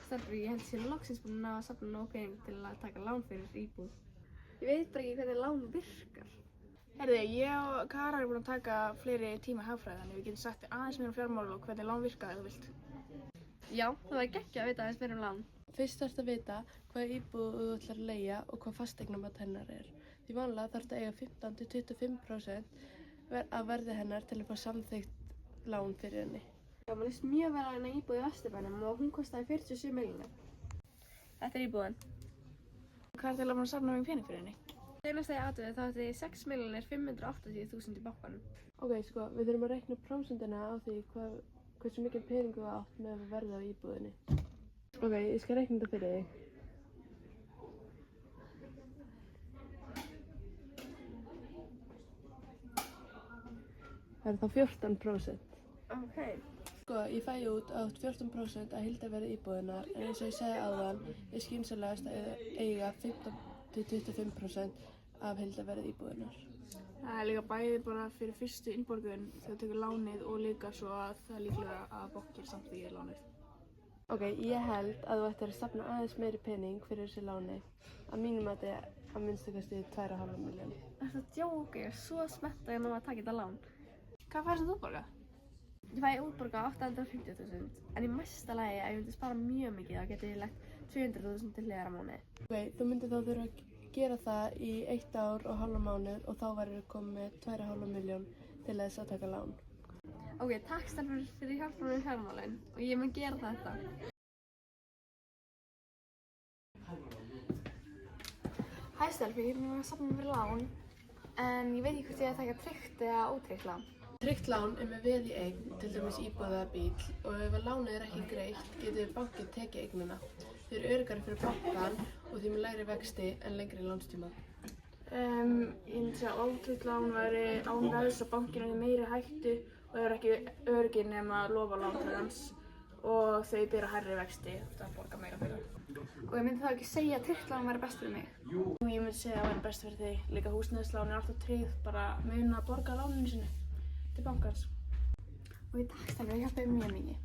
Stelpur, ég held sér loksins búin að safna nóg pening til að taka lán fyrir íbúð. Ég veit bara ekki hvernig lán virkar. Herði, ég og Kara erum búin að taka fleiri tíma hagfræði, þannig við getum sagt þér aðeins meira um fjármál og hvernig lán virka ef þú vilt. Já, það var geggjað að vita aðeins meira um lán. Fyrst þarftu að vita hvað íbúð þú ætlar að leigja og hvað fasteignamat hennar er. Því vanlega þarftu að eiga 15–25% af verði hennar til að fá samþykkt lán fyrir henni. Já, maður líst mjög vel á hérna íbúð í Vesturbænum og hún kostaði 47 milljónir. Þetta er íbúðin. Hvað er til að búin að safna mikið pening fyrir henni? Þegar ég aðtöði þá átti 6.580.000 í bankanum. Ok, sko, við þurfum að reikna prósentina á því hversu mikið peningu þú átt með verði á íbúðinni. Ok, ég skal reikna þetta fyrir þig. Það er þá 14%. Ok. Sko, ég fæ út átt 14% að heildarverði íbúðinnar, en eins og ég sagði áðan er skynsamlegast að eiga 15–25% af heildarverði íbúðinnar. Það er líka bæði bara fyrir fyrstu innborgun þegar þú tekur lánið og líka svo að það er líklega að bankinn samþykkir lánið. Ok, ég held að þú ættir að safna aðeins meiri pening fyrir þessi láni. Að mínum mati að minnstu kosti 2,5 milljónir. Þetta djóka, ég er svo spennt að ég ná að taka þetta lán. Hvað færst þú borgað? Ég fæ útborgað 850.000, en í mesta lagi ef ég myndi spara mjög mikið þá geti ég lagt 200.000 til hliðar á mánuði. Ok, þú myndir þá þurfa að gera það í 1 ár og hálfan mánuð og þá verður komið með 2,5 milljón til þess að taka lán. Ok, takk stelpur fyrir hjálpuna með fjármálin og ég mun gera þetta. Hæ stelpur, ég er núna að safna fyrir lán, en ég veit ekki hvort ég að taka tryggt eða ótryggt lán. Tryggt lán er með veð í eign, til dæmis íbúð eða bíl, og ef lánið er ekki greitt getur bankinn tekið eignina. Þau eru öruggari fyrir bankann og því með lægri vexti en lengri lánstíma. Ég myndi segja að ótryggt lán væri án veðs að bankinn er meiri hættu og er ekki öruggir nema að lofa lántakans og þau bera hærri vexti eftir að borga meira fyrir það. Og ég myndi þá ekki segja að tryggt lán væri best fyrir mig. Jú, ég myndi segja að það væri best fyrir þig. Líka húsnæðislán er alltaf tryggð, bara muna að borga láninu sinni til bankans. Og ég takk stelpur, það hjálpaði mjög mikið.